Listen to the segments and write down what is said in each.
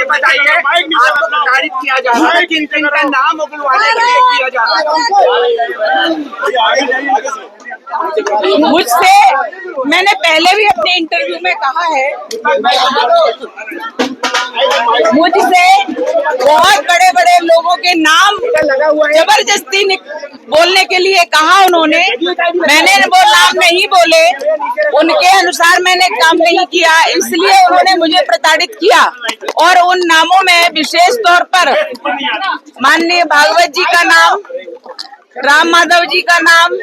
बताइए, आपको प्रताड़ित किया जा रहा है, किन किन का नाम उगलवाने के लिए किया जा रहा है? मुझसे मैंने पहले भी अपने इंटरव्यू में कहा है, मुझसे बहुत बड़े बड़े लोगों के नाम जबरदस्ती बोलने के लिए कहा उन्होंने। मैंने वो नाम नहीं बोले, उनके अनुसार मैंने काम नहीं किया, इसलिए उन्होंने मुझे प्रताड़ित किया। और उन नामों में विशेष तौर पर माननीय भागवत जी का नाम, राम माधव जी का नाम,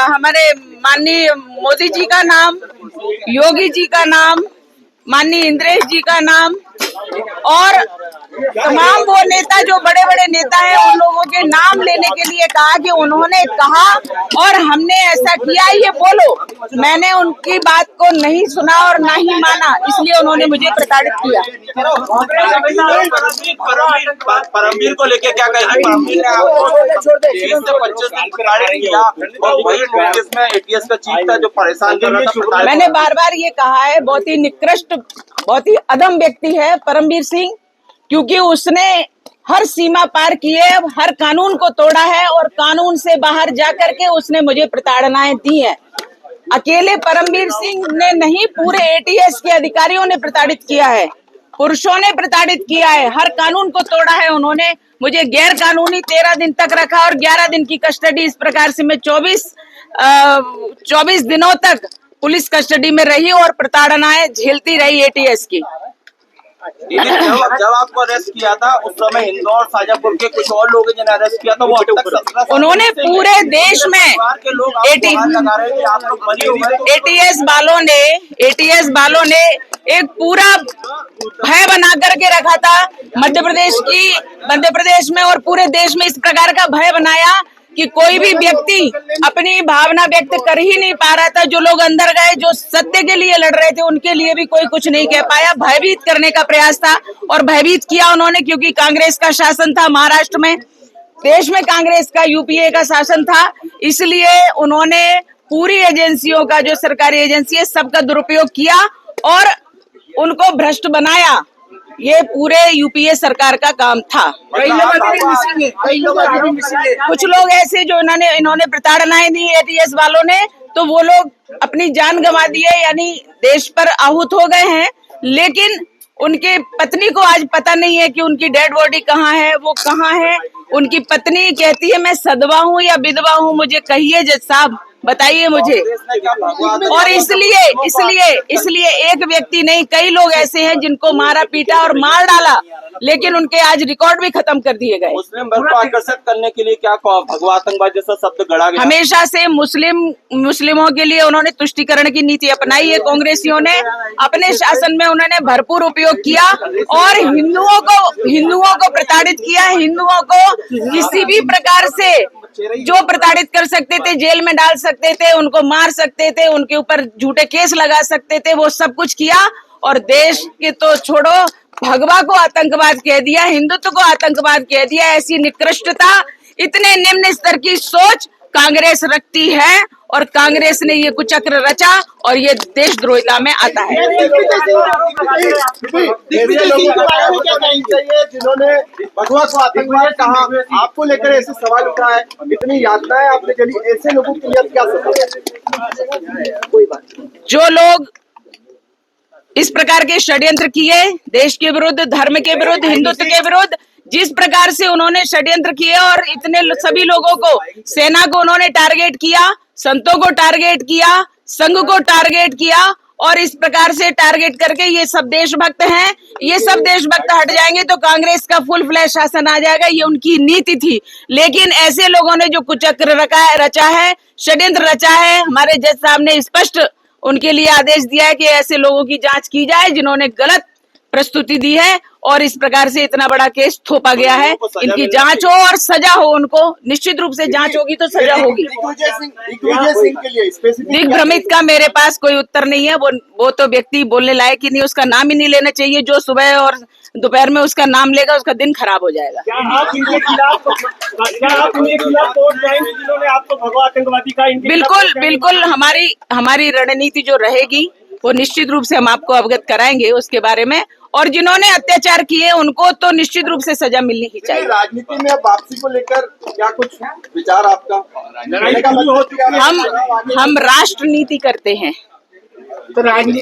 हमारे माननीय मोदी जी का नाम, योगी जी का नाम, माननीय इंद्रेश जी का नाम और तमाम वो नेता जो बड़े बड़े नेता हैं उन लोगों के नाम लेने के लिए कहा कि उन्होंने कहा और हमने ऐसा किया, ये बोलो। मैंने उनकी बात को नहीं सुना और ना ही माना, इसलिए उन्होंने मुझे प्रताड़ित किया। परमवीर को लेके क्या कहेंगे? परमवीर ने आपको 20 से 25 दिन प्रताड़ित किया और वही कांग्रेस में एटीएस का चीफ था जो परेशान कर रहा था। मैंने बार बार ये कहा है, बहुत ही निकृष्ट, बहुत ही अधम व्यक्ति है परमवीर सिंह, क्योंकि उसने हर सीमा पार की है, हर कानून को तोड़ा है और कानून से बाहर जाकर के उसने मुझे प्रताड़नाएं दी हैं। अकेले परमवीर सिंह ने नहीं, पूरे एटीएस के अधिकारियों ने प्रताड़ित किया है, पुरुषों ने प्रताड़ित किया है, हर कानून को तोड़ा है। उन्होंने मुझे गैर कानूनी 13 दिन तक रखा और 11 दिन की कस्टडी। इस प्रकार से मैं 24 दिनों तक पुलिस कस्टडी में रही और प्रताड़नाएं झेलती रही एटीएस की। जब आपको अरेस्ट किया था उस समय इंदौर, शाजापुर के कुछ और लोग जिन्हें अरेस्ट किया था, वो अब तक उन्होंने पूरे देश में एटीएस वालों ने एक पूरा भय बना करके रखा था मध्य प्रदेश में और पूरे देश में। इस प्रकार का भय बनाया कि कोई भी व्यक्ति अपनी भावना व्यक्त कर ही नहीं पा रहा था। जो लोग अंदर गए, जो सत्य के लिए लड़ रहे थे, उनके लिए भी कोई कुछ नहीं कह पाया। भयभीत करने का प्रयास था और भयभीत किया उन्होंने, क्योंकि कांग्रेस का शासन था महाराष्ट्र में, देश में कांग्रेस का यूपीए का शासन था, इसलिए उन्होंने पूरी एजेंसियों का, जो सरकारी एजेंसी है, सबका दुरुपयोग किया और उनको भ्रष्ट बनाया। ये पूरे यूपीए सरकार का काम था। कुछ लोग ऐसे जो इन्होंने प्रताड़नाएं दी एटीएस वालों ने, तो वो लोग अपनी जान गंवा दिए, यानी देश पर आहूत हो गए हैं। लेकिन उनके पत्नी को आज पता नहीं है कि उनकी डेड बॉडी कहाँ है, वो कहाँ है। उनकी पत्नी कहती है मैं सदवा हूँ या विधवा हूँ, मुझे कहिए जज साहब, बताइए मुझे। और इसलिए एक व्यक्ति नहीं, कई लोग ऐसे हैं जिनको मारा पीटा और मार डाला, लेकिन उनके आज रिकॉर्ड भी खत्म कर दिए गए। मुस्लिम वर्ग को आकर्षित करने के लिए क्या भगवा आतंकवाद जैसा शब्द गढ़ा गया? हमेशा से मुस्लिमों के लिए उन्होंने तुष्टीकरण की नीति अपनाई है। कांग्रेसियों ने अपने शासन में उन्होंने भरपूर उपयोग किया और हिंदुओं को प्रताड़ित किया। हिंदुओं को किसी भी प्रकार से जो प्रताड़ित कर सकते थे, जेल में डाल सकते थे, उनको मार सकते थे, उनके ऊपर झूठे केस लगा सकते थे, वो सब कुछ किया। और देश के तो छोड़ो, भगवा को आतंकवाद कह दिया, हिंदुत्व को आतंकवाद कह दिया। ऐसी निकृष्टता, इतने निम्न स्तर की सोच कांग्रेस रखती है और कांग्रेस ने ये कुचक्र रचा और ये देशद्रोहिता में आता है। जिन्होंने भगवा को आतंकवाद कहा, आपको लेकर ऐसे सवाल उठा है, इतनी यातनाएं आपने चली, ऐसे लोगों के लिए क्या समझ? कोई बात नहीं। जो लोग इस प्रकार के षड्यंत्र किए, देश के विरुद्ध, धर्म के विरुद्ध, हिंदुत्व के विरुद्ध, जिस प्रकार से उन्होंने षड्यंत्र किए और इतने सभी लोगों को, सेना को उन्होंने टारगेट किया, संतों को टारगेट किया, संघ को टारगेट किया और इस प्रकार से टारगेट करके ये सब देशभक्त हैं, ये सब देशभक्त हट जाएंगे तो कांग्रेस का फुल फ्लैश शासन आ जाएगा, ये उनकी नीति थी। लेकिन ऐसे लोगों ने जो कुचक्र रचा है, षड्यंत्र रचा है, हमारे जज साहब ने स्पष्ट उनके लिए आदेश दिया है कि ऐसे लोगों की जांच की जाए जिन्होंने गलत प्रस्तुति दी है और इस प्रकार से इतना बड़ा केस थोपा गया है। इनकी जांच हो और सजा हो, उनको निश्चित रूप से जांच होगी तो सजा होगी। दिग्विजय सिंह के लिए स्पेसिफिक दिग्भ्रमित का मेरे पास कोई उत्तर नहीं है। वो तो व्यक्ति बोलने लायक ही नहीं, उसका नाम ही नहीं लेना चाहिए। जो सुबह और दोपहर में उसका नाम लेगा उसका दिन खराब हो जाएगा। क्या आप उनके खिलाफ कोर्ट जाएंगे जिन्होंने आपको भगवा आतंकवादी का? बिल्कुल बिल्कुल, हमारी रणनीति जो रहेगी वो निश्चित रूप से हम आपको अवगत कराएंगे उसके बारे में। और जिन्होंने अत्याचार किए उनको तो निश्चित रूप से सजा मिलनी ही चाहिए। राजनीति में वापसी को लेकर क्या कुछ विचार आपका? हम राष्ट्रनीति करते हैं। तो राजनीति